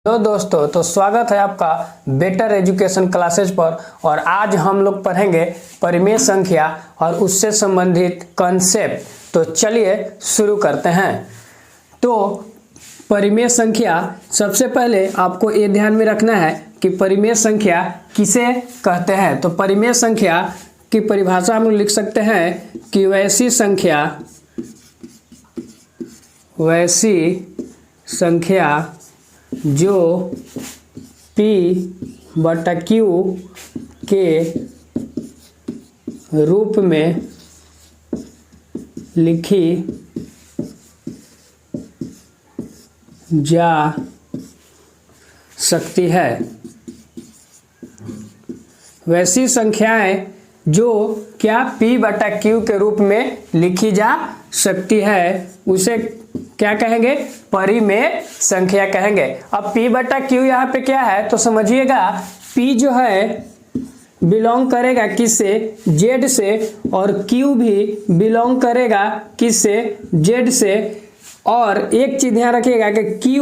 Hello दोस्तों, तो स्वागत है आपका बेटर एजुकेशन क्लासेज पर। और आज हम लोग पढ़ेंगे परिमेय संख्या और उससे संबंधित कॉन्सेप्ट। तो चलिए शुरू करते हैं। तो परिमेय संख्या, सबसे पहले आपको ये ध्यान में रखना है कि परिमेय संख्या किसे कहते हैं। तो परिमेय संख्या की परिभाषा हम लिख सकते हैं कि वैसी संख्या जो P बटा Q के रूप में लिखी जा सकती है। वैसी संख्याएं जो क्या P बटा Q के रूप में लिखी जा सकती है उसे क्या कहेंगे? परिमेय संख्या कहेंगे। अब P बटा Q यहाँ पे क्या है तो समझिएगा, P जो है बिलोंग करेगा किससे? Z से, और Q भी बिलोंग करेगा किससे? Z से। और एक चीज ध्यान रखिएगा कि Q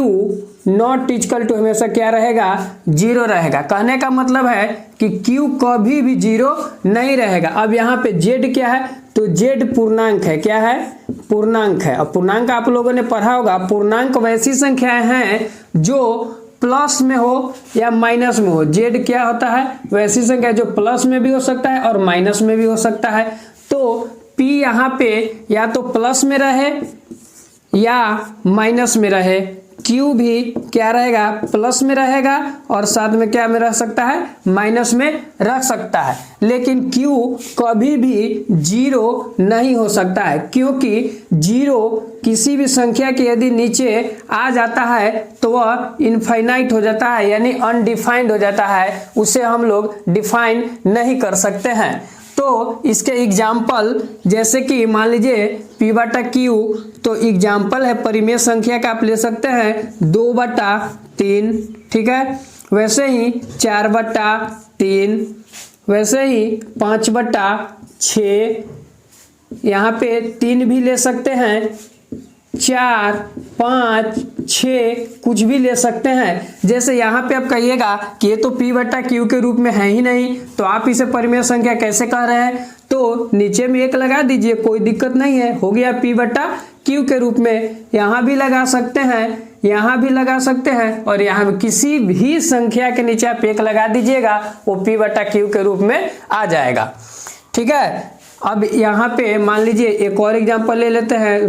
नॉट इक्वल टू हमेशा क्या रहेगा? जीरो रहेगा। कहने का मतलब है कि Q कभी भी जीरो नहीं रहेगा। अब यहाँ पे Z क्या है? तो Z पूर्णांक है। क्या है? पूर्णांक है। अब पूर्णांक आप लोगों ने पढ़ा होगा। पूर्णांक वैसी संख्याएं हैं जो प्लस में हो या माइनस में हो। Z क्या होता है? वैसी संख्या जो प्लस में भी हो सकता है और माइनस में भी हो सकता है। तो P यहाँ पे या तो प्लस में रहे या माइनस में रहे। Q भी क्या रहेगा? प्लस में रहेगा और साथ में क्या में रह सकता है? माइनस में रह सकता है। लेकिन Q कभी भी जीरो नहीं हो सकता है, क्योंकि जीरो किसी भी संख्या के यदि नीचे आ जाता है तो वह इनफाइनाइट हो जाता है, यानी अनडिफाइंड हो जाता है। उसे हम लोग डिफाइन नहीं कर सकते हैं। तो इसके एग्जाम्पल जैसे कि मान लीजिए P बटा Q, तो एग्जाम्पल है परिमेय संख्या का आप ले सकते हैं 2 बटा 3, ठीक है। वैसे ही 4 बटा 3, वैसे ही 5 बटा 6, यहाँ पे 3 भी ले सकते हैं, 4, 5, 6 कुछ भी ले सकते हैं। जैसे यहाँ पे आप कहिएगा कि ये तो P बटा Q के रूप में है ही नहीं, तो आप इसे परिमेय संख्या कैसे कह रहे हैं? तो नीचे में 1 लगा दीजिए, कोई दिक्कत नहीं है, हो गया P बटा Q के रूप में। यहाँ भी लगा सकते हैं, यहाँ भी लगा सकते हैं, और यहाँ भी किसी भी संख्या के नीचे आप 1 लगा दीजिएगा, वो P बटा Q के रूप में आ जाएगा, ठीक है। अब यहाँ पे मान लीजिए एक और एग्जाम्पल ले लेते हैं,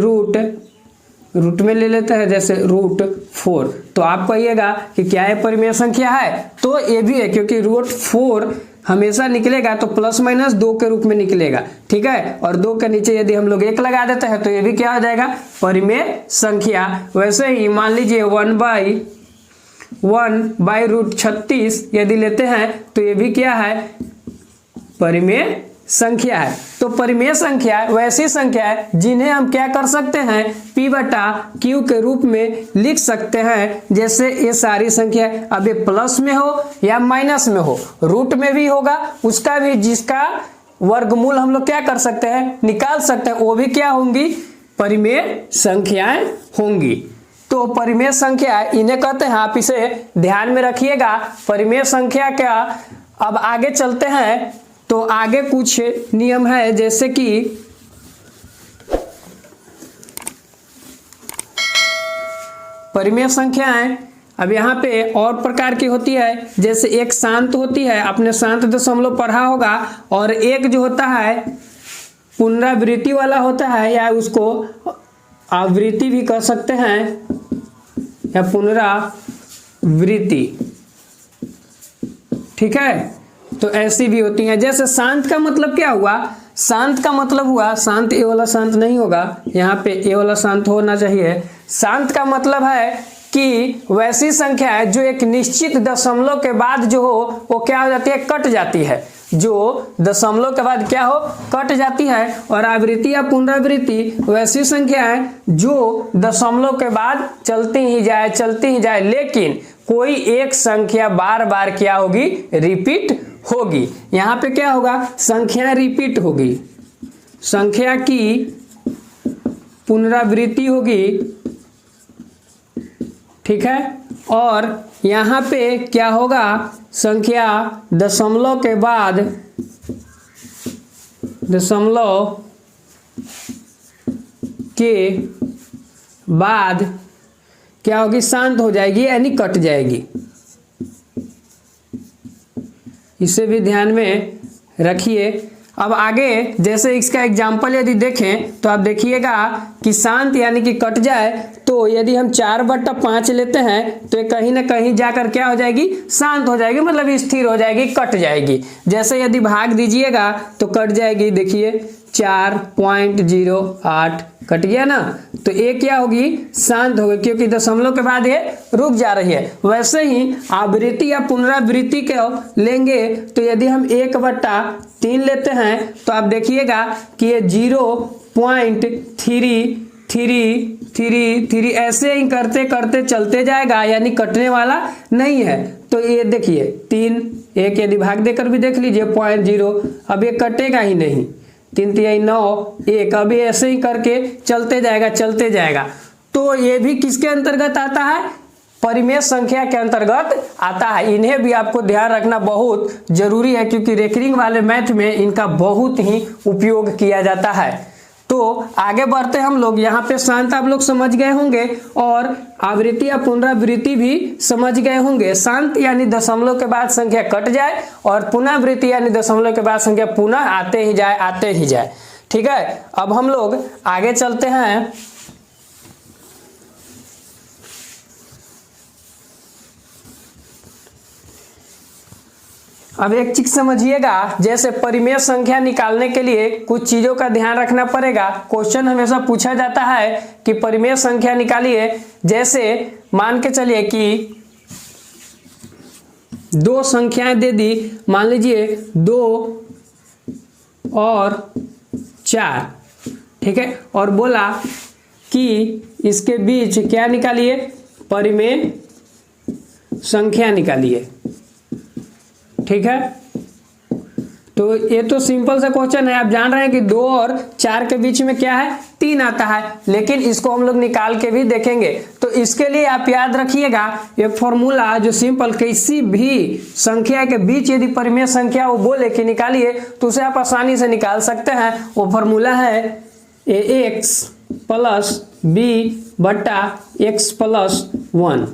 रूट में ले लेते हैं, जैसे √4। तो आप कहिएगा कि क्या है? परिमेय संख्या है। तो ये भी है, क्योंकि √4 हमेशा निकलेगा तो प्लस माइनस 2 के रूप में निकलेगा, ठीक है। और 2 के नीचे यदि हम लोग 1 लगा देते हैं तो ये भी क्या हो जाएगा? परिमेय संख्या। वैसे ही मान लीजिए 1/√36 यदि लेते हैं तो ये भी क्या है? परिमेय संख्या है। तो परिमेय संख्या वैसी संख्या है जिन्हें हम क्या कर सकते हैं? P बटा Q के रूप में लिख सकते हैं। जैसे ये सारी संख्या, अब ये प्लस में हो या माइनस में हो, रूट में भी होगा उसका भी, जिसका वर्गमूल हम लोग क्या कर सकते हैं? निकाल सकते हैं। वो भी क्या होंगी? परिमेय संख्याएं होंगी। तो परिमेय संख्या इन्हें कहते हैं। आप इसे ध्यान में रखिएगा। परिमेय संख्या का अब आगे चलते हैं। तो आगे कुछ नियम है, जैसे कि परिमेय संख्याएं अब यहाँ पे और प्रकार की होती है। जैसे एक शांत होती है, आपने शांत दशमलव पढ़ा होगा, और एक जो होता है पुनरावृत्ति वाला होता है, या उसको आवृत्ति भी कह सकते हैं, या पुनरावृत्ति, ठीक है। तो ऐसी भी होती हैं। जैसे शांत का मतलब क्या हुआ? शांत का मतलब हुआ, शांत ये वाला शांत नहीं होगा, यहाँ पे ये वाला शांत होना चाहिए। शांत का मतलब है कि वैसी संख्या है जो एक निश्चित दशमलव के बाद जो हो वो क्या हो जाती है? कट जाती है। जो दशमलव के बाद क्या हो? कट जाती है। और आवृत्ति या पुनरावृत्ति वैसी संख्या है जो दशमलव के बाद चलती ही जाए, लेकिन कोई एक संख्या बार बार क्या होगी? रिपीट होगी। यहाँ पे क्या होगा? संख्या रिपीट होगी, संख्या की पुनरावृत्ति होगी, ठीक है। और यहाँ पे क्या होगा, संख्या दशमलव के बाद क्या होगी, शांत हो जाएगी यानी कट जाएगी। इसे भी ध्यान में रखिए। अब आगे जैसे इसका एग्जाम्पल यदि देखें तो आप देखिएगा कि शांत यानी कि कट जाए, तो यदि हम 4/5 लेते हैं तो ये कहीं ना कहीं जाकर क्या हो जाएगी, शांत हो जाएगी, मतलब स्थिर हो जाएगी, कट जाएगी। जैसे यदि भाग दीजिएगा तो कट जाएगी, देखिए 4.08 कट गया ना, तो ये क्या होगी, शांत होगी, क्योंकि दशमलव के बाद ये रुक जा रही है। वैसे ही आवृत्ति या पुनरावृत्ति को लेंगे तो यदि हम 1/3 लेते हैं तो आप देखिएगा कि ये 0.3333 ऐसे ही करते करते चलते जाएगा, यानी कटने वाला नहीं है। तो ये देखिए 3, एक यदि भाग देकर भी देख लीजिए 0.0, अब ये कटेगा ही नहीं, 3 3 9 1, अभी ऐसे ही करके चलते जाएगा। तो ये भी किसके अंतर्गत आता है, परिमेय संख्या के अंतर्गत आता है। इन्हें भी आपको ध्यान रखना बहुत जरूरी है, क्योंकि रेकरिंग वाले मैथ में इनका बहुत ही उपयोग किया जाता है। तो आगे बढ़ते हम लोग, यहाँ पे शांत आप लोग समझ गए होंगे और आवृत्ति या पुनरावृत्ति भी समझ गए होंगे। शांत यानी दशमलव के बाद संख्या कट जाए, और पुनरावृत्ति यानी दशमलव के बाद संख्या पुनः आते ही जाए। ठीक है, अब हम लोग आगे चलते हैं। अब एक चीज समझिएगा, जैसे परिमेय संख्या निकालने के लिए कुछ चीजों का ध्यान रखना पड़ेगा। क्वेश्चन हमेशा पूछा जाता है कि परिमेय संख्या निकालिए। जैसे मान के चलिए कि 2 संख्याएं दे दी, मान लीजिए 2 और 4, ठीक है, और बोला कि इसके बीच क्या निकालिए, परिमेय संख्या निकालिए। ठीक है, तो ये तो सिंपल सा क्वेश्चन है। आप जान रहे हैं कि 2 और 4 के बीच में क्या है, 3 आता है, लेकिन इसको हम लोग निकाल के भी देखेंगे। तो इसके लिए आप याद रखिएगा एक फॉर्मूला जो सिंपल, किसी भी संख्या के बीच यदि परिमेय संख्या वो बोले कि निकालिए तो उसे आप आसानी से निकाल सकते हैं। वो फॉर्मूला है ax + b/x + 1।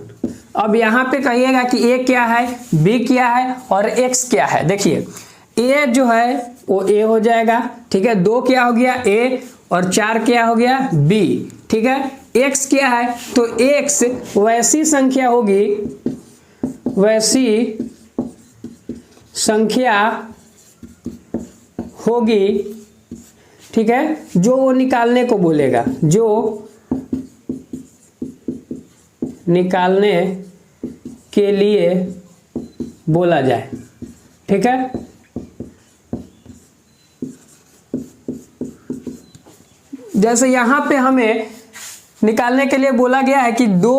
अब यहाँ पे कहिएगा कि a क्या है, b क्या है और x क्या है। देखिए a जो है वो a हो जाएगा, ठीक है, 2 क्या हो गया a और 4 क्या हो गया b, ठीक है। x क्या है, तो x वैसी संख्या होगी, ठीक है, जो वो निकालने को बोलेगा, जो निकालने के लिए बोला जाए। ठीक है, जैसे यहां पे हमें निकालने के लिए बोला गया है कि 2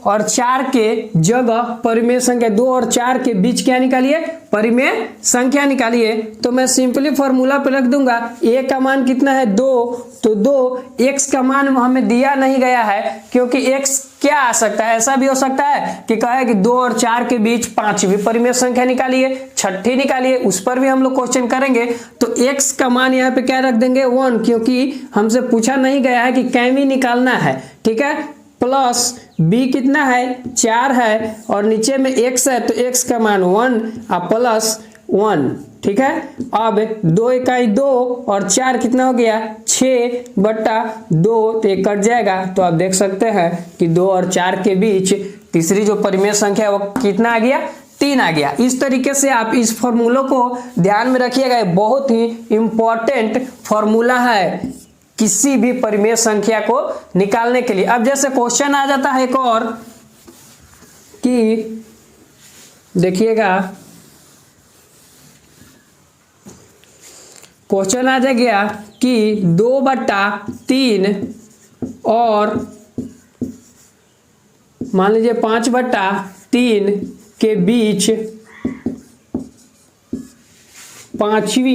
और 4 के जगह परिमेय संख्या, 2 और 4 के बीच क्या निकालिए, परिमेय संख्या निकालिए। तो मैं सिंपली फॉर्मूला पे रख दूंगा, a का मान कितना है 2, तो 2, x का मान हमें दिया नहीं गया है, क्योंकि x क्या आ सकता है, ऐसा भी हो सकता है कि कहे कि 2 और 4 के बीच 5वीं परिमेय संख्या निकालिए, 6ठी निकालिए, उस पर भी हम लोग क्वेश्चन करेंगे। तो x का मान यहाँ पे क्या रख देंगे 1, क्योंकि हमसे पूछा नहीं गया है कि कैवी निकालना है। ठीक है, प्लस b कितना है 4 है और नीचे में x है, तो x का मान 1 और प्लस 1। ठीक है, अब 2 इकाई 2 और 4 कितना हो गया 6/2, तो ये कट जाएगा। तो आप देख सकते हैं कि 2 और 4 के बीच तीसरी जो परिमेय संख्या है वो कितना आ गया, 3 आ गया। इस तरीके से आप इस फॉर्मूलों को ध्यान में रखिएगा, बहुत ही इंपॉर्टेंट फॉर्मूला है किसी भी परिमेय संख्या को निकालने के लिए। अब जैसे क्वेश्चन आ जाता है एक और कि देखिएगा, क्वेश्चन आ जाएगा कि 2/3 और मान लीजिए 5/3 के बीच 5वीं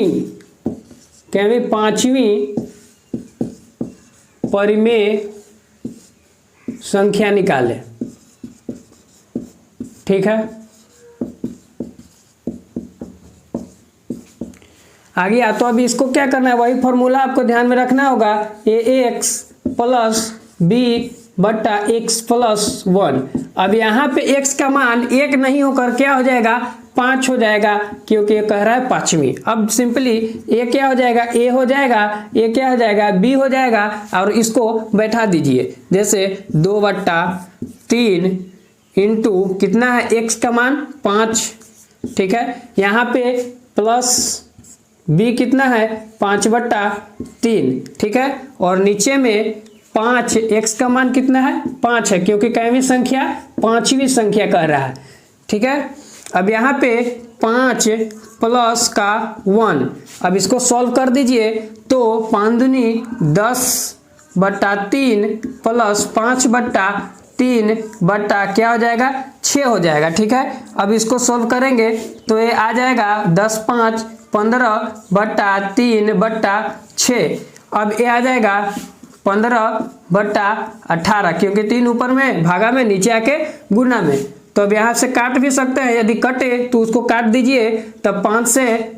परिमेय संख्या निकालें। ठीक है, आ गया। तो अभी इसको क्या करना है, वही फॉर्मूला आपको ध्यान में रखना होगा, ax प्लस बी बट्टा एक्स प्लस 1। अब यहाँ पे x का मान 1 नहीं होकर क्या हो जाएगा, 5 हो जाएगा, क्योंकि ये कह रहा है पांचवी। अब सिंपली ये क्या हो जाएगा, a हो जाएगा, ये क्या हो जाएगा, b हो जाएगा, और इसको बैठा दीजिए। जैसे 2/3 इंटू कितना है, x का मान 5, ठीक है, यहाँ पे प्लस b कितना है, 5/3, ठीक है, और नीचे में 5, x का मान कितना है, 5 है, क्योंकि कैवी संख्या, पांचवी संख्या कह रहा है, ठीक है। अब यहाँ पे 5 प्लस का 1, अब इसको सॉल्व कर दीजिए, तो 5 दूनी 10/3 प्लस 5/3 बट्टा क्या हो जाएगा, 6 हो जाएगा, ठीक है। अब इसको सॉल्व करेंगे तो ये आ जाएगा 10 5 15/3/6। अब ये आ जाएगा 15/18, क्योंकि 3 ऊपर में भागा में, नीचे आके गुना में। तो अब यहाँ से काट भी सकते हैं, यदि कटे तो उसको काट दीजिए, तब 5 से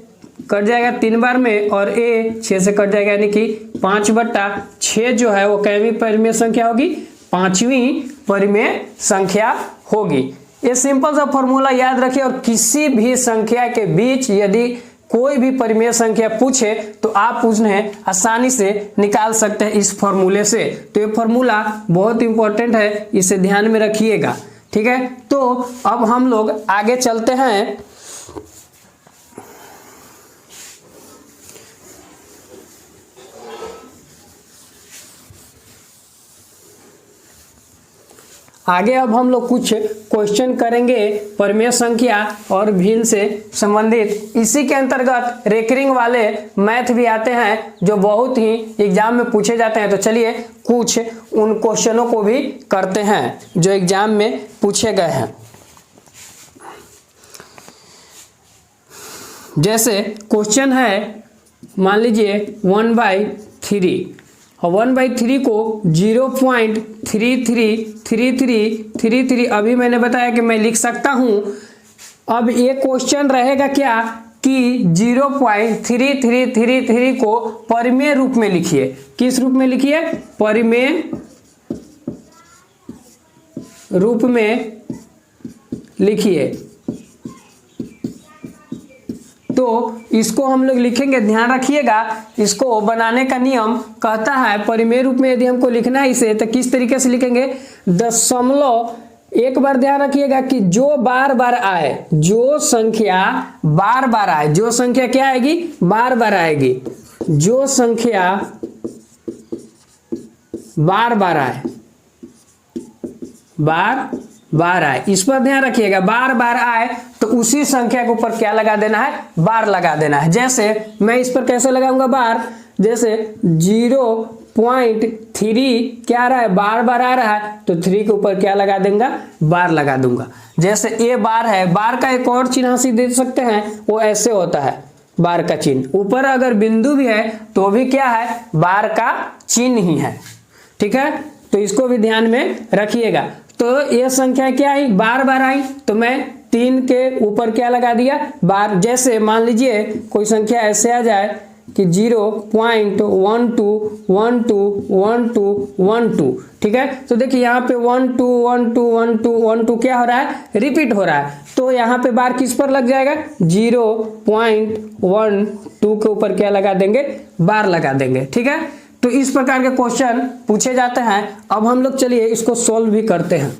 कट जाएगा 3 बार में, और ए 6 से कट जाएगा, यानी कि 5/6 जो है वो कैवी परिमेय संख्या होगी, पांचवी परिमेय संख्या होगी। ये सिंपल सा फॉर्मूला याद रखिए, और किसी भी संख्या के बीच यदि कोई भी परिमेय संख्या पूछे तो आप उन्हें आसानी से निकाल सकते हैं इस फॉर्मूले से। तो ये फॉर्मूला बहुत इंपॉर्टेंट है, इसे ध्यान में रखिएगा, ठीक है। तो अब हम लोग आगे चलते हैं। आगे अब हम लोग कुछ क्वेश्चन करेंगे परिमेय संख्या और भिन्न से संबंधित। इसी के अंतर्गत रेकरिंग वाले मैथ भी आते हैं, जो बहुत ही एग्जाम में पूछे जाते हैं। तो चलिए कुछ उन क्वेश्चनों को भी करते हैं जो एग्जाम में पूछे गए हैं। जैसे क्वेश्चन है, मान लीजिए 1/3, और 1/3 को 0.333333 अभी मैंने बताया कि मैं लिख सकता हूं। अब ये क्वेश्चन रहेगा क्या कि 0.3333 को परिमेय रूप में लिखिए। किस रूप में लिखिए, परिमेय रूप में लिखिए। तो इसको हम लोग लिखेंगे, ध्यान रखिएगा, इसको बनाने का नियम कहता है परिमेय रूप में यदि हमको लिखना है इसे, तो किस तरीके से लिखेंगे, दशमलव, एक बार ध्यान रखिएगा कि जो बार बार आए, जो संख्या बार बार आए, जो संख्या क्या आएगी, बार बार आएगी, जो संख्या बार बार आए, बार बार आए, इस पर ध्यान रखिएगा। बार बार आए तो उसी संख्या के ऊपर क्या लगा देना है, बार लगा देना है। जैसे मैं इस पर कैसे लगाऊंगा बार, जैसे 0.3 क्या आ रहा है, बार बार आ रहा है, तो 3 के ऊपर क्या लगा देंगे, बार लगा दूंगा। जैसे ए बार है, बार का एक और चिन्ह से दे सकते हैं, वो ऐसे होता है, बार का चिन्ह ऊपर अगर बिंदु भी है तो भी क्या है, बार का चिन्ह ही है, ठीक है। तो इसको भी ध्यान में रखिएगा। तो ये संख्या क्या आई, बार बार आई, तो मैं 3 के ऊपर क्या लगा दिया, बार। जैसे मान लीजिए कोई संख्या ऐसे आ जाए कि 0.12121212, ठीक है। तो देखिए यहाँ पे 1 2 1 2 1 2 1 2 क्या हो रहा है, रिपीट हो रहा है। तो यहाँ पे बार किस पर लग जाएगा, 0.12 के ऊपर क्या लगा देंगे, बार लगा देंगे, ठीक है। तो इस प्रकार के क्वेश्चन पूछे जाते हैं। अब हम लोग चलिए इसको सॉल्व भी करते हैं।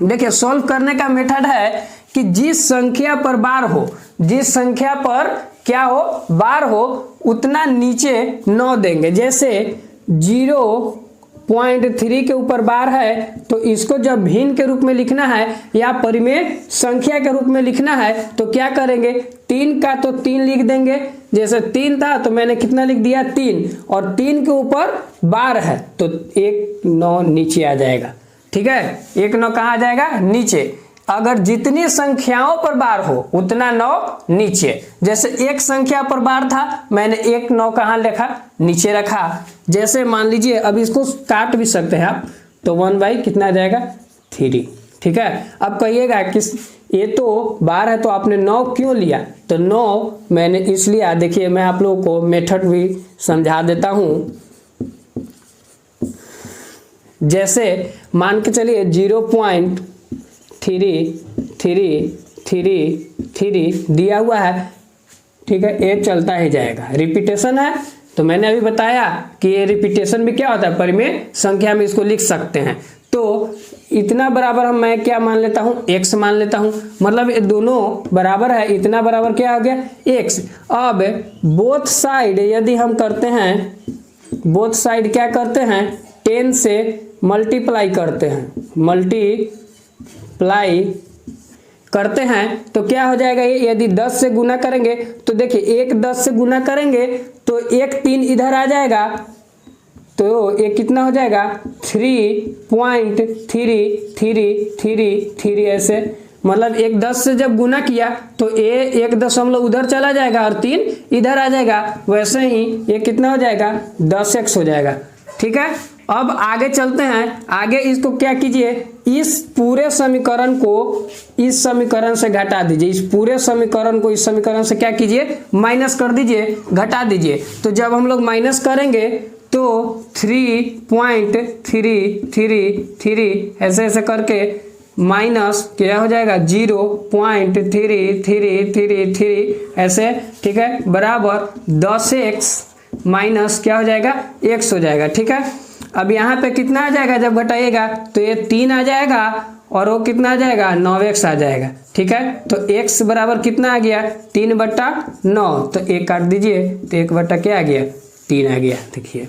देखिए सॉल्व करने का मेथड है कि जिस संख्या पर बार हो, जिस संख्या पर क्या हो, बार हो, उतना नीचे 9 देंगे। जैसे 0.3 के ऊपर बार है, तो इसको जब भिन्न के रूप में लिखना है या परिमेय संख्या के रूप में लिखना है, तो क्या करेंगे, 3 का तो 3 लिख देंगे। जैसे 3 था तो मैंने कितना लिख दिया, 3, और 3 के ऊपर बार है तो 1 9 नीचे आ जाएगा, ठीक है। 1 9 कहाँ आ जाएगा, नीचे। अगर जितनी संख्याओं पर बार हो उतना 9 नीचे। जैसे एक संख्या पर बार था, मैंने 1 9 कहाँ लिखा, नीचे रखा। जैसे मान लीजिए अब इसको काट भी सकते हैं आप, तो 1 बाई कितना आ जाएगा, 3, ठीक है। अब कहिएगा कि ये तो बार है तो आपने 9 क्यों लिया, तो 9 मैंने इसलिए, देखिए मैं आप लोगों को मेथड भी समझा देता हूँ। जैसे मान के चलिए 0.3333 दिया हुआ है, ठीक है, ये चलता ही जाएगा, रिपीटेशन है। तो मैंने अभी बताया कि ये रिपीटेशन भी क्या होता है, परिमेय संख्या में इसको लिख सकते हैं। तो इतना बराबर हम मैं क्या मान लेता हूँ, x मान लेता हूँ, मतलब ये दोनों बराबर है, इतना बराबर क्या हो गया, x। अब बोथ साइड यदि हम करते हैं, बोथ साइड क्या करते हैं, 10 से मल्टीप्लाई करते हैं, मल्टीप्लाई करते हैं तो क्या हो जाएगा, ये यदि 10 से गुना करेंगे तो देखिए एक 10 से गुना करेंगे तो एक 3 इधर आ जाएगा, तो ये कितना हो जाएगा 3.3333 ऐसे, मतलब एक 10 से जब गुना किया तो ये 1 उधर चला जाएगा और 3 इधर आ जाएगा, वैसे ही ये कितना हो जाएगा 10x हो जाएगा, ठीक है। अब आगे चलते हैं, आगे इसको क्या कीजिए, इस पूरे समीकरण को इस समीकरण से घटा दीजिए, इस पूरे समीकरण को इस समीकरण से क्या कीजिए, माइनस कर दीजिए, घटा दीजिए। तो जब हम लोग माइनस करेंगे तो 3.333 ऐसे ऐसे करके माइनस क्या हो जाएगा 0.3333 ऐसे, ठीक है, बराबर 10x माइनस क्या हो जाएगा x हो जाएगा, ठीक है। अब यहाँ पे कितना आ जाएगा, जब घटाइएगा तो ये 3 आ जाएगा और वो कितना आ जाएगा 9x आ जाएगा, ठीक है। तो x बराबर कितना आ गया 3/9, तो 1 काट दीजिए तो 1 क्या आ गया 3 आ गया, देखिए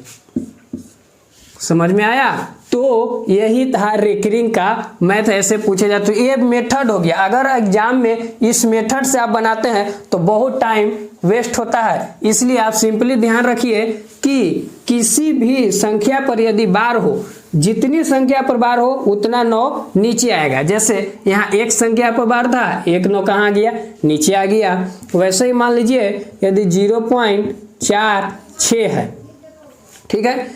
समझ में आया। तो यही था रेकरिंग का मैथ, ऐसे पूछे जाते, तो ये मेथड हो गया। अगर एग्जाम में इस मेथड से आप बनाते हैं तो बहुत टाइम वेस्ट होता है, इसलिए आप सिंपली ध्यान रखिए कि किसी भी संख्या पर यदि बार हो, जितनी संख्या पर बार हो उतना 9 नीचे आएगा। जैसे यहाँ एक संख्या पर बार था, 1 9 कहाँ गया, नीचे आ गया। वैसे ही मान लीजिए यदि 0.46 है, ठीक है,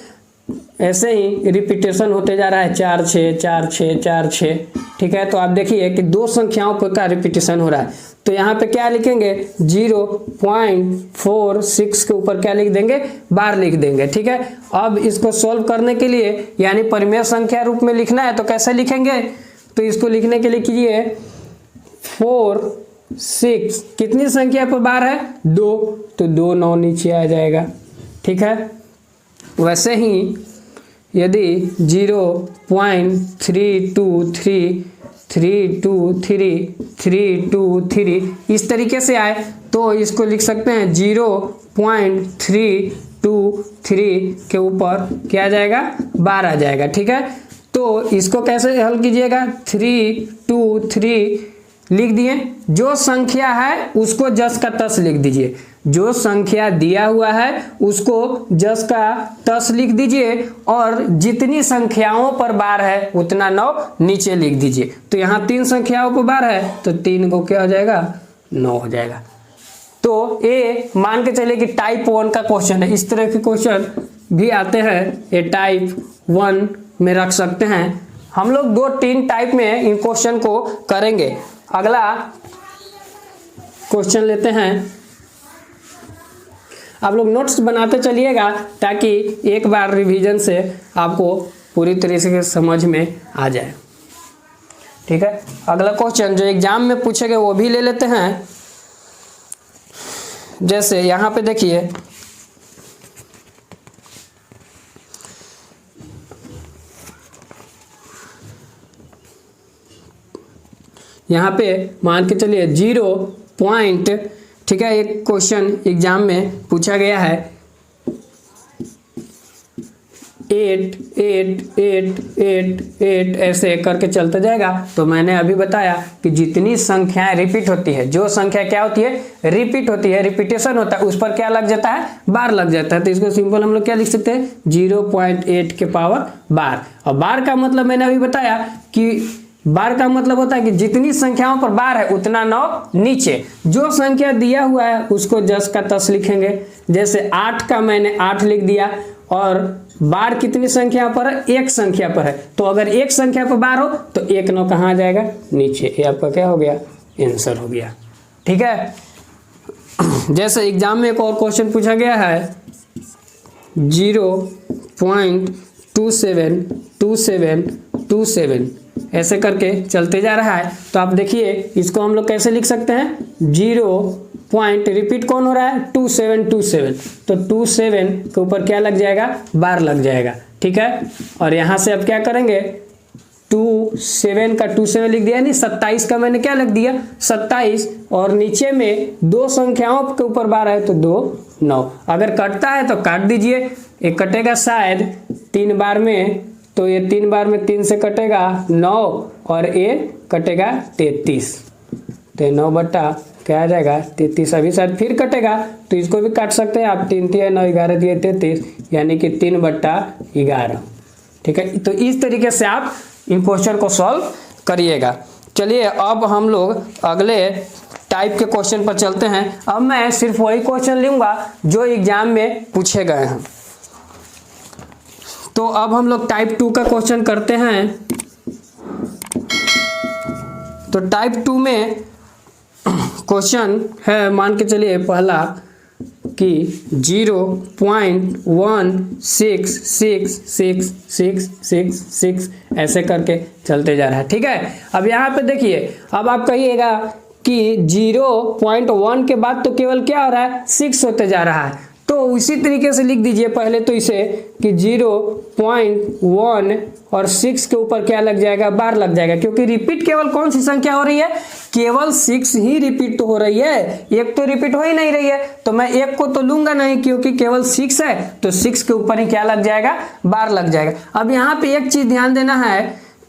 ऐसे ही रिपीटेशन होते जा रहा है 4 6 4 6 4 6, ठीक है। तो आप देखिए कि 2 संख्याओं का रिपीटेशन हो रहा है, तो यहाँ पे क्या लिखेंगे 0.46 के ऊपर क्या लिख देंगे, बार लिख देंगे, ठीक है। अब इसको सॉल्व करने के लिए यानी परिमेय संख्या रूप में लिखना है तो कैसे लिखेंगे, तो इसको लिखने के लिए कीजिए 4 6 कितनी संख्या पर बार है 2, तो 2 9 नीचे आ जाएगा, ठीक है। वैसे ही यदि 0.32333 इस तरीके से आए तो इसको लिख सकते हैं 0.323 के ऊपर क्या आ जाएगा, बार आ जाएगा, ठीक है। तो इसको कैसे हल कीजिएगा, 3 2 3 लिख दिए, जो संख्या है उसको जस का तस लिख दीजिए, जो संख्या दिया हुआ है उसको जस का तस लिख दीजिए और जितनी संख्याओं पर बार है उतना 9 नीचे लिख दीजिए। तो यहाँ 3 संख्याओं पर बार है तो 3 को क्या हो जाएगा 9 हो जाएगा। तो ये मान के चलिए कि टाइप 1 का क्वेश्चन है, इस तरह के क्वेश्चन भी आते हैं, ये टाइप 1 में रख सकते हैं। हम लोग 2-3 टाइप में इन क्वेश्चन को करेंगे। अगला क्वेश्चन लेते हैं, आप लोग नोट्स बनाते चलिएगा ताकि एक बार रिवीजन से आपको पूरी तरीके से समझ में आ जाए, ठीक है। अगला क्वेश्चन जो एग्जाम में पूछेंगे वो भी ले लेते हैं। जैसे यहाँ पे देखिए यहाँ पे मान के चलिए 0. ठीक है, एक क्वेश्चन एग्जाम में पूछा गया है 8 8 8 8 8 ऐसे करके चलता जाएगा। तो मैंने अभी बताया कि जितनी संख्याएं रिपीट होती है, जो संख्या क्या होती है रिपीट होती है, रिपीटेशन होता है, उस पर क्या लग जाता है बार लग जाता है। तो इसको सिंपल हम लोग क्या लिख सकते हैं 0.8 के पावर बार। और बार का मतलब मैंने अभी बताया कि बार का मतलब होता है कि जितनी संख्याओं पर बार है उतना 9 नीचे, जो संख्या दिया हुआ है उसको जस का तस लिखेंगे। जैसे 8 का मैंने 8 लिख दिया और बार कितनी संख्या पर है, एक संख्या पर है, तो अगर एक संख्या पर बार हो तो 1 9 कहाँ आ जाएगा, नीचे। ये आपका क्या हो गया, आंसर हो गया। ठीक है। जैसे एग्जाम में एक और क्वेश्चन पूछा गया है 0.272727 ऐसे करके चलते जा रहा है। तो आप देखिए इसको हम लोग कैसे लिख सकते हैं, 0 पॉइंट रिपीट कौन हो रहा है, 2727, तो 27 के ऊपर क्या लग जाएगा, बार लग जाएगा। ठीक है। और यहाँ से अब क्या करेंगे, 27 का 27 लिख दिया, नहीं 27 का मैंने क्या लिख दिया, 27, और नीचे में दो संख्याओं के ऊपर बार है तो 2 9। अगर कटता है तो काट दीजिए, एक कटेगा शायद 3 बार में, तो ये 3 बार में 3 से कटेगा 9 और ये कटेगा 33, तो 9 बट्टा क्या आ जाएगा 33। अभी शायद फिर कटेगा तो इसको भी काट सकते हैं आप, 3 3 9 11 दिए 33, यानी कि 3 बट्टा 11। ठीक है। तो इस तरीके से आप इन क्वेश्चन को सॉल्व करिएगा। चलिए अब हम लोग अगले टाइप के क्वेश्चन पर चलते हैं। अब मैं सिर्फ वही क्वेश्चन लूंगा जो एग्जाम में पूछे गए हैं। तो अब हम लोग टाइप 2 का क्वेश्चन करते हैं। तो टाइप 2 में क्वेश्चन है, मान के चलिए पहला कि 0.166666 ऐसे करके चलते जा रहा है। ठीक है। अब यहाँ पे देखिए, अब आप कहिएगा कि 0.1 के बाद तो केवल क्या हो रहा है, 6 होते जा रहा है, तो उसी तरीके से लिख दीजिए पहले तो इसे कि 0.1 और 6 के ऊपर क्या लग जाएगा, बार लग जाएगा, क्योंकि रिपीट केवल कौन सी संख्या हो रही है, केवल 6 ही रिपीट तो हो रही है, एक तो रिपीट हो ही नहीं रही है, तो मैं एक को तो लूंगा नहीं क्योंकि केवल 6 है, तो 6 के ऊपर ही क्या लग जाएगा, बार लग जाएगा। अब यहाँ पे एक चीज ध्यान देना है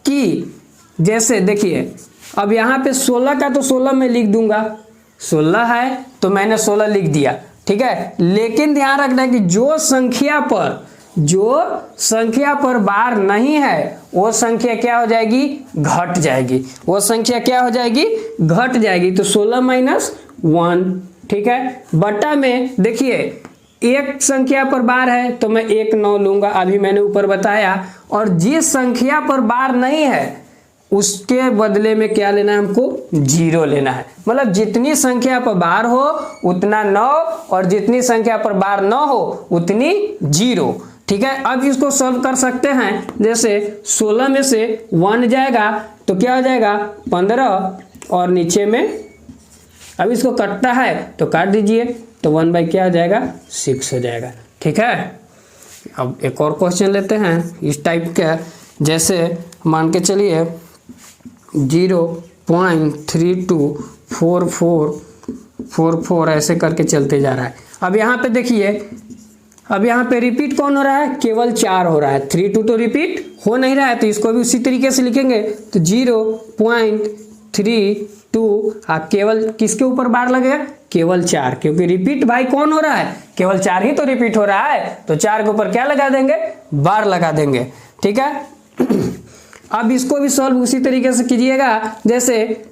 कि जैसे देखिए, अब यहाँ पे 16 का तो 16 में लिख दूंगा, 16 है तो मैंने 16 लिख दिया। ठीक है। लेकिन ध्यान रखना है कि जो संख्या पर बार नहीं है वो संख्या क्या हो जाएगी, घट जाएगी, वो संख्या क्या हो जाएगी, घट जाएगी। तो 16 माइनस 1। ठीक है। बटा में देखिए एक संख्या पर बार है तो मैं 1 9 लूंगा, अभी मैंने ऊपर बताया, और जिस संख्या पर बार नहीं है उसके बदले में क्या लेना है, हमको 0 लेना है। मतलब जितनी संख्या पर बार हो उतना 9 और जितनी संख्या पर बार न हो उतनी 0। ठीक है। अब इसको सॉल्व कर सकते हैं। जैसे 16 में से 1 जाएगा तो क्या हो जाएगा, 15, और नीचे में अब इसको कटता है तो काट दीजिए, तो 1 बाई क्या हो जाएगा, 6 हो जाएगा। ठीक है। अब एक और क्वेश्चन लेते हैं इस टाइप का। जैसे मान के चलिए 0.324444 ऐसे करके चलते जा रहा है। अब यहाँ पे देखिए, अब यहाँ पे रिपीट कौन हो रहा है, केवल 4 हो रहा है, 3 2 तो रिपीट हो नहीं रहा है, तो इसको भी उसी तरीके से लिखेंगे। तो 0.32 केवल किसके ऊपर बार लगेगा, केवल 4, क्योंकि रिपीट भाई कौन हो रहा है, केवल 4 ही तो रिपीट हो रहा है, तो 4 के ऊपर क्या लगा देंगे, बार लगा देंगे। ठीक है। अब इसको भी सॉल्व उसी तरीके से कीजिएगा। जैसे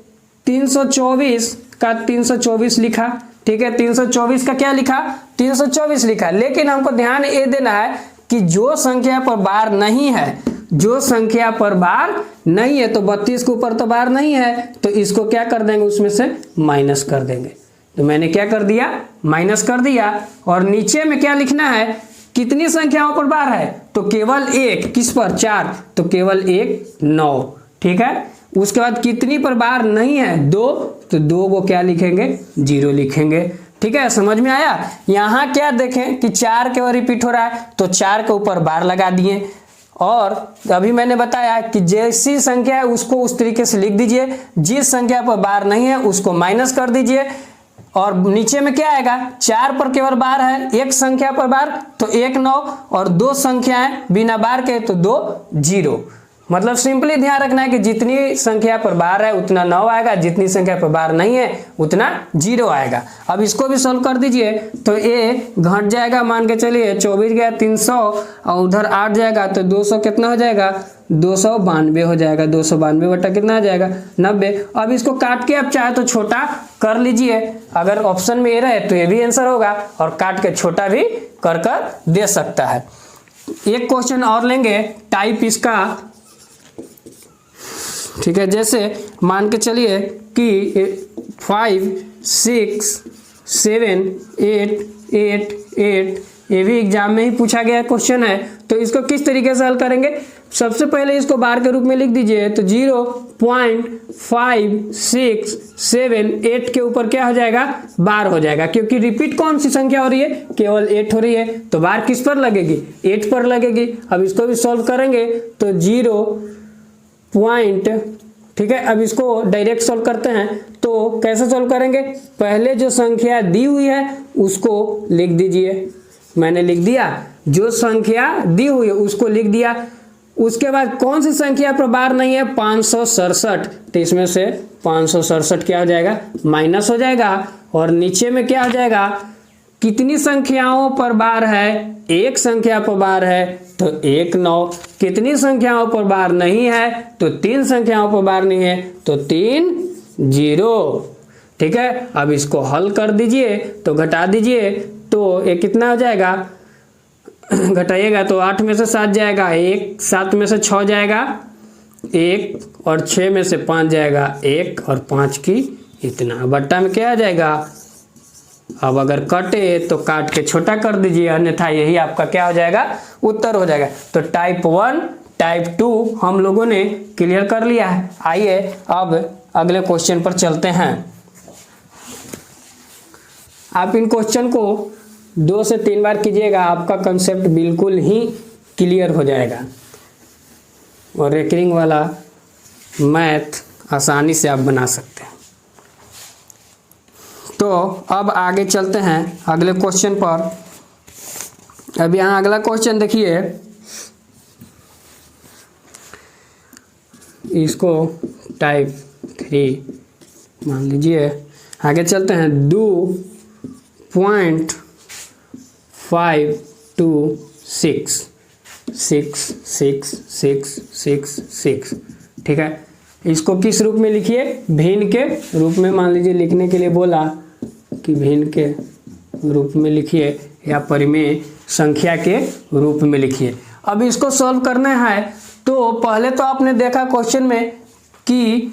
324 का 324 लिखा। ठीक है। 324 का क्या लिखा, 324 लिखा, लेकिन हमको ध्यान ये देना है कि जो संख्या पर बार नहीं है, जो संख्या पर बार नहीं है, तो 32 के ऊपर तो बार नहीं है, तो इसको क्या कर देंगे, उसमें से माइनस कर देंगे। तो मैंने क्या कर दिया, माइनस कर दिया। और नीचे में क्या लिखना है, कितनी संख्याओं पर बार है, तो केवल एक, किस पर, 4, तो केवल 1 9। ठीक है। उसके बाद कितनी पर बार नहीं है, 2, तो 2 को क्या लिखेंगे, 0 लिखेंगे। ठीक है। समझ में आया। यहाँ क्या देखें कि 4 केवल रिपीट हो रहा है, तो 4 के ऊपर बार लगा दिए। और अभी मैंने बताया कि जैसी संख्या है उसको उस तरीके से लिख दीजिए, जिस संख्या पर बार नहीं है उसको माइनस कर दीजिए। और नीचे में क्या आएगा, 4 पर केवल बार है, एक संख्या पर बार तो 1 9, और 2 संख्याएं बिना बार के तो 2 0। मतलब सिंपली ध्यान रखना है कि जितनी संख्या पर बार है उतना 9 आएगा, जितनी संख्या पर बार नहीं है उतना 0 आएगा। अब इसको भी सॉल्व कर दीजिए, तो ये घट जाएगा, मान के चलिए 24 गया 300, और उधर 8 जाएगा तो 200 कितना हो जाएगा, 292 हो जाएगा। 292 बटा कितना आ जाएगा, 90। अब इसको काट के आप चाहे तो छोटा कर लीजिए, अगर ऑप्शन में ये रहे तो ये भी आंसर होगा, और काट के छोटा भी कर दे सकता है। एक क्वेश्चन और लेंगे टाइप इसका, ठीक है। जैसे मान के चलिए कि 5 6 7 8 8 8, ये भी एग्जाम में ही पूछा गया क्वेश्चन है। तो इसको किस तरीके से हल करेंगे, सबसे पहले इसको बार के रूप में लिख दीजिए। तो 0.567 के ऊपर क्या हो जाएगा, बार हो जाएगा, क्योंकि रिपीट कौन सी संख्या हो रही है, केवल 8 हो रही है, तो बार किस पर लगेगी, 8 पर लगेगी। अब इसको भी सॉल्व करेंगे तो 0. ठीक है, अब इसको डायरेक्ट सॉल्व करते हैं। तो कैसे सॉल्व करेंगे, पहले जो संख्या दी हुई है उसको लिख दीजिए। मैंने लिख दिया, जो संख्या दी हुई है उसको लिख दिया। उसके बाद कौन सी संख्या पर बार नहीं है, 567, तो इसमें से 567 क्या हो जाएगा, माइनस हो जाएगा। और नीचे में क्या हो जाएगा, कितनी संख्याओं पर बार है, एक संख्या पर बार है तो 1 9, कितनी संख्याओं पर बार नहीं है तो 3 संख्याओं पर बार नहीं है तो 3 0। ठीक है, अब इसको हल कर दीजिए तो घटा दीजिए, तो ये कितना हो जाएगा, घटाइएगा तो 8 में से 7 जाएगा 1, 7 में से 6 जाएगा 1, और 6 में से 5 जाएगा 1, और 5 की इतना, बट्टा में क्या आ जाएगा। अब अगर कटे तो काट के छोटा कर दीजिए, अन्यथा यही आपका क्या हो जाएगा, उत्तर हो जाएगा। तो टाइप 1 टाइप 2 हम लोगों ने क्लियर कर लिया है। आइए अब अगले क्वेश्चन पर चलते हैं। आप इन क्वेश्चन को 2 से 3 बार कीजिएगा, आपका कंसेप्ट बिल्कुल ही क्लियर हो जाएगा और रेकरिंग वाला मैथ आसानी से आप बना सकते हैं। तो अब आगे चलते हैं अगले क्वेश्चन पर। अब यहाँ अगला क्वेश्चन देखिए, इसको टाइप 3 मान लीजिए। आगे चलते हैं, 2.526 6 6 6 6 6। ठीक है, इसको किस रूप में लिखिए, भिन्न के रूप में मान लीजिए। लिखने के लिए बोला कि भिन्न के रूप में लिखिए या परिमेय संख्या के रूप में लिखिए। अब इसको सॉल्व करना है तो पहले तो आपने देखा क्वेश्चन में कि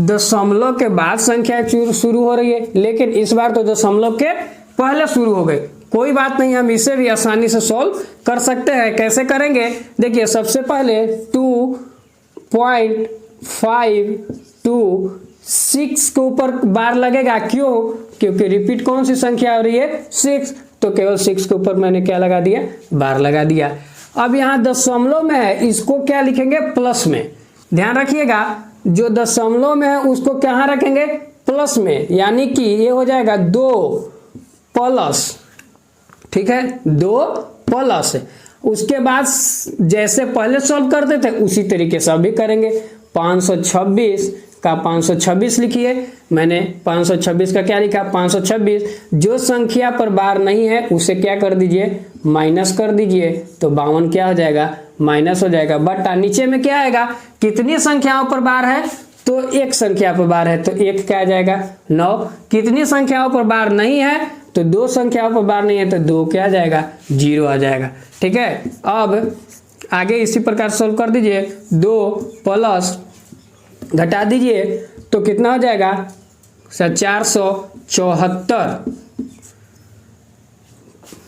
दशमलव के बाद संख्या शुरू हो रही है, लेकिन इस बार तो दशमलव के पहले शुरू हो गए। कोई बात नहीं, हम इसे भी आसानी से सॉल्व कर सकते हैं। कैसे करेंगे, देखिए सबसे पहले 2.526 के ऊपर बार लगेगा, क्यों, क्योंकि रिपीट कौन सी संख्या हो रही है, 6, तो केवल 6 के ऊपर मैंने क्या लगा दिया, बार लगा दिया। अब यहाँ दशमलव में है, इसको क्या लिखेंगे, प्लस में। ध्यान रखिएगा, जो दशमलव में है उसको कहाँ रखेंगे, प्लस में, यानी कि ये हो जाएगा 2 प्लस, ठीक है, 2 प्लस। उसके बाद जैसे पहले सॉल्व करते थे उसी तरीके से अभी करेंगे। 526 का 526 लिखिए, मैंने 526 का क्या लिखा, 526। जो संख्या पर बार नहीं है उसे क्या कर दीजिए, माइनस कर दीजिए, तो 52 क्या हो जाएगा, माइनस हो जाएगा। बटा नीचे में क्या आएगा, कितनी संख्याओं पर बार है, तो एक संख्या पर बार है तो 1 क्या आ जाएगा, 9। कितनी संख्याओं पर बार नहीं है, तो 2 संख्याओं पर बार नहीं है तो 2 क्या आ जाएगा, 0 आ जाएगा। ठीक है, अब आगे इसी प्रकार सॉल्व कर दीजिए। 2 प्लस घटा दीजिए तो कितना हो जाएगा, 474।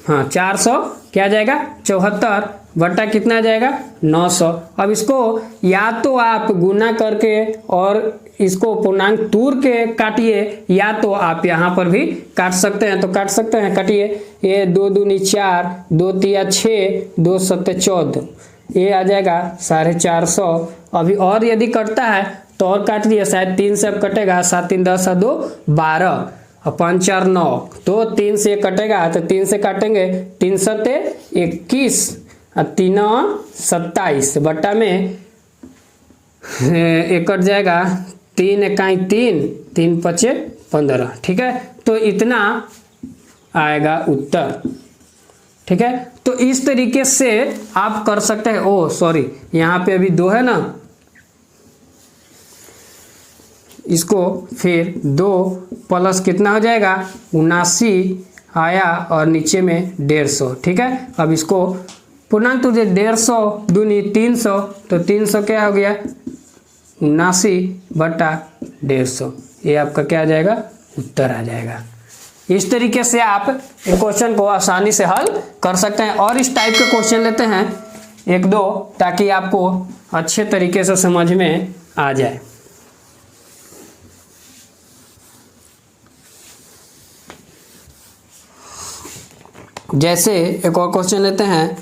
हाँ, 400 क्या आ जाएगा, 74 बट्टा कितना आ जाएगा, 900। अब इसको या तो आप गुना करके और इसको पूर्णांक तोड़ के काटिए, या तो आप यहाँ पर भी काट सकते हैं, तो काट सकते हैं, काटिए। ये 2 दूनी 4, 2 तिया 6, 2 सत्ते 14, ये आ जाएगा 450। अभी और यदि कटता है तो और काट दिए, शायद 3 से अब कटेगा, 7 3 10 2 12 और 5 4 9, तो 3 से कटेगा, तो 3 से काटेंगे, 3 सत्ते 21 और 3 27 बट्टा में एक कट जाएगा, 3 इकाई 3, 3 पचे 15। ठीक है, तो इतना आएगा उत्तर। ठीक है, तो इस तरीके से आप कर सकते हैं। ओ सॉरी, यहाँ पे अभी 2 है ना, इसको फिर 2 प्लस कितना हो जाएगा, 79 आया और नीचे में 150। ठीक है, अब इसको पूर्णांक त्रुटि 150 दूनी 300, तो 300 क्या हो गया 79/150, ये आपका क्या आ जाएगा उत्तर आ जाएगा। इस तरीके से आप इन क्वेश्चन को आसानी से हल कर सकते हैं। और इस टाइप के क्वेश्चन लेते हैं 1-2 ताकि आपको अच्छे तरीके से समझ में आ जाए। जैसे एक और क्वेश्चन लेते हैं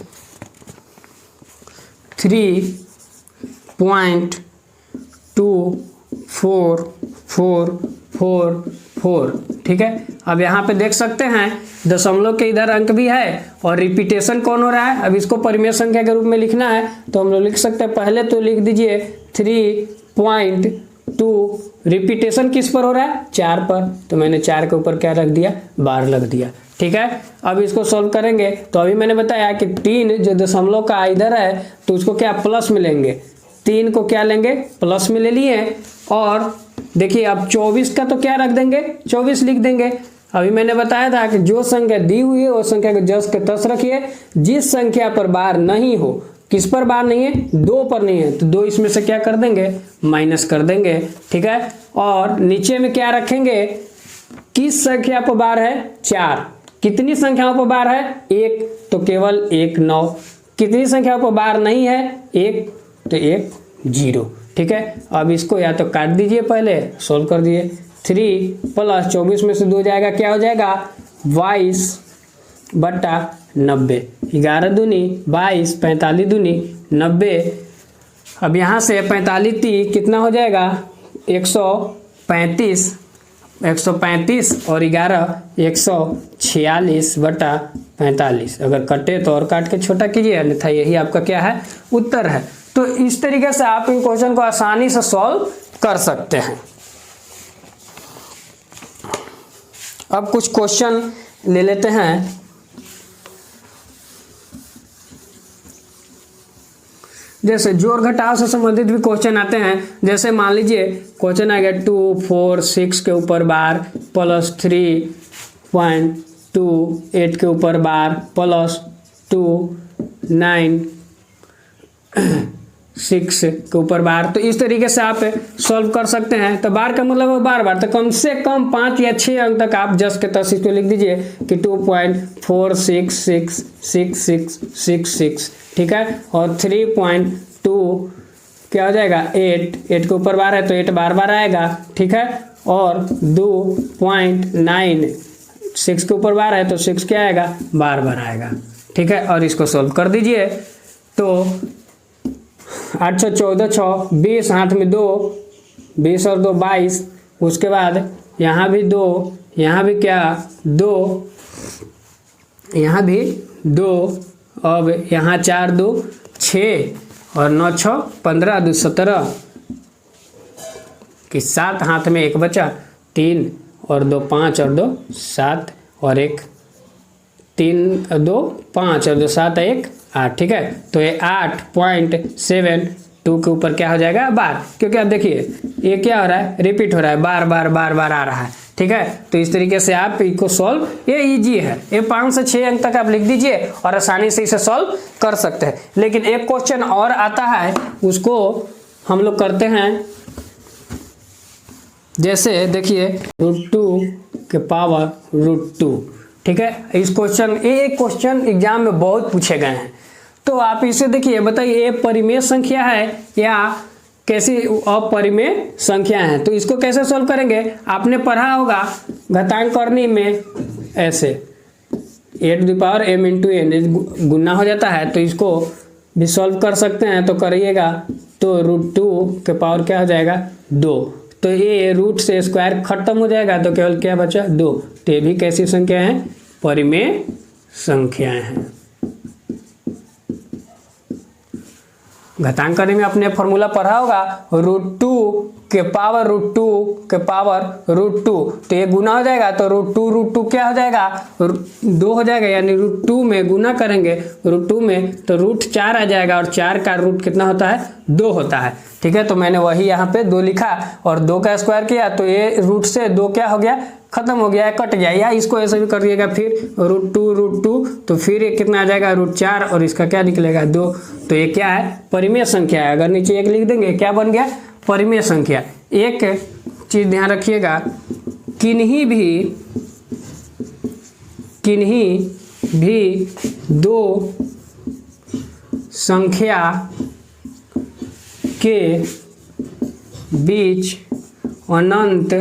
3.244444, ठीक है। अब यहाँ पे देख सकते हैं दशमलव के इधर अंक भी है और रिपीटेशन कौन हो रहा है। अब इसको परिमेय संख्या के रूप में लिखना है तो हम लोग लिख सकते हैं, पहले तो लिख दीजिए 3.2, रिपीटेशन किस पर हो रहा है 4 पर, तो मैंने 4 के ऊपर क्या रख दिया 12 रख दिया, ठीक है। अब इसको सॉल्व करेंगे तो अभी मैंने बताया कि 3 जो दशमलव का इधर है तो उसको क्या प्लस में लेंगे, 3 को क्या लेंगे प्लस में ले लिए। और देखिए अब 24 का तो क्या रख देंगे 24 लिख देंगे। अभी मैंने बताया था कि जो संख्या दी हुई है उस संख्या को जस के तस रखिए, जिस संख्या पर बार नहीं हो, किस पर बार नहीं है 2 पर नहीं है, तो 2 इसमें से क्या कर देंगे माइनस कर देंगे, ठीक है। और नीचे में क्या रखेंगे, किस संख्या पर बार है 4, कितनी संख्याओं पर बार है 1, तो केवल 1 9, कितनी संख्याओं पर बार नहीं है 1, तो 1 0, ठीक है। अब इसको या तो काट दीजिए, पहले सोल्व कर दिए, 3 + 24 में से 2 जाएगा, क्या हो जाएगा 22/90, 11 दूनी 22, 45 दूनी 90। अब यहाँ से 45 कितना हो जाएगा 135 और 11 146/45। अगर कटे तो और काट के छोटा कीजिए, अन्यथा यही आपका क्या है उत्तर है। तो इस तरीके से आप इन क्वेश्चन को आसानी से सॉल्व कर सकते हैं। अब कुछ क्वेश्चन ले लेते हैं। जैसे जोड़ घटाव से संबंधित भी क्वेश्चन आते हैं। जैसे मान लीजिए क्वेश्चन आ गया 2 4 6 के ऊपर बार प्लस 3.2 8 के ऊपर बार प्लस 2 9 6 के ऊपर बार। तो इस तरीके से आप सॉल्व कर सकते हैं। तो बार का मतलब है बार बार, तो कम से कम 5 या 6 अंक तक आप जस के तस इसको लिख दीजिए कि 2.4666666, ठीक है। और 3.2 क्या हो जाएगा 8 के ऊपर बार है तो 8 बार बार आएगा, ठीक है। और 2.9 6 के ऊपर बार है तो 6 क्या आएगा बार बार आएगा, ठीक है। और इसको सॉल्व कर दीजिए तो 8 6 14 6 20, हाथ में 2, 20 और 2 22, उसके बाद यहाँ भी 2, यहाँ भी क्या 2, यहाँ भी 2, अब यहाँ 4 2 6 और 9 6 15 2 17 कि 7, हाथ में 1 बचा, 3 और 2 5 और 2 7 और 1 3 2 5 और 2 7 1 8, ठीक है। तो ये 8.72 के ऊपर क्या हो जाएगा बार, क्योंकि आप देखिए ये क्या हो रहा है रिपीट हो रहा है, बार बार बार बार आ रहा है, ठीक है। तो इस तरीके से आप इसको सॉल्व, ये इजी है, ये 5 से 6 अंक तक आप लिख दीजिए और आसानी से इसे सॉल्व कर सकते हैं। लेकिन एक क्वेश्चन और आता है, उसको हम लोग करते हैं। जैसे देखिए √2 के पावर √2, ठीक है। इस क्वेश्चन ये क्वेश्चन एग्जाम में बहुत पूछे गए हैं। तो आप इसे देखिए, बताइए ये परिमेय संख्या है या कैसी अपरिमेय संख्या है। तो इसको कैसे सॉल्व करेंगे, आपने पढ़ा होगा घातांक करनी में ऐसे a⁴ m × n गुना हो जाता है, तो इसको भी सॉल्व कर सकते हैं। तो करिएगा तो √2 के पावर क्या हो जाएगा 2, तो ये रूट से स्क्वायर खत्म हो जाएगा तो केवल क्या बचा 2। तो ये भी कैसी संख्या है परिमेय संख्याएं हैं। घातांक करने में आपने फॉर्मूला पढ़ा होगा √2 के पावर √2 तो ये गुना हो जाएगा तो √2 क्या हो जाएगा 2 हो जाएगा, यानी √2 में गुना करेंगे √2 में तो √4 आ जाएगा और 4 का रूट कितना होता है 2 होता है, ठीक है। तो मैंने वही यहाँ पे 2 लिखा और 2 का स्क्वायर किया तो ये रूट से 2 क्या हो गया खत्म हो गया है, कट गया, या इसको ऐसे भी कर दिएगा फिर √2 तो फिर ये कितना आ जाएगा √4 और इसका क्या निकलेगा 2। तो ये क्या है परिमेय संख्या है। अगर नीचे 1 लिख देंगे क्या बन गया परिमेय संख्या। एक चीज ध्यान रखिएगा, किन्हीं भी दो संख्या के बीच अनंत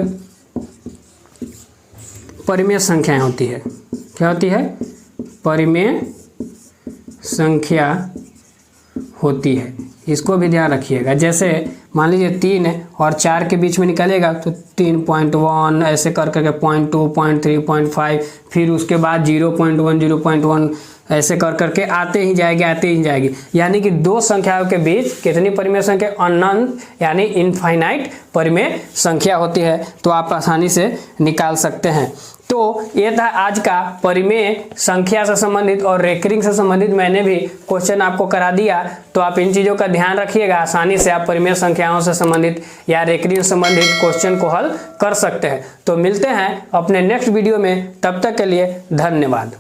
परिमेय संख्याएं होती है। क्या होती है परिमेय संख्या होती है, इसको भी ध्यान रखिएगा। जैसे मान लीजिए 3 और 4 के बीच में निकलेगा तो 3.1 ऐसे कर करके 0.2 0.3 0.5 फिर उसके बाद 0.1 0.1 ऐसे कर करके आते ही जाएगी। यानी कि दो संख्याओं के बीच कितनी परिमेय संख्या अनंत यानी इनफाइनाइट परिमेय संख्या होती है। तो आप आसानी से निकाल सकते हैं। तो ये था आज का परिमेय संख्या से संबंधित और रेकरिंग से संबंधित मैंने भी क्वेश्चन आपको करा दिया। तो आप इन चीज़ों का ध्यान रखिएगा, आसानी से आप परिमेय संख्याओं से संबंधित या रेकरिंग से संबंधित क्वेश्चन को हल कर सकते हैं। तो मिलते हैं अपने नेक्स्ट वीडियो में, तब तक के लिए धन्यवाद।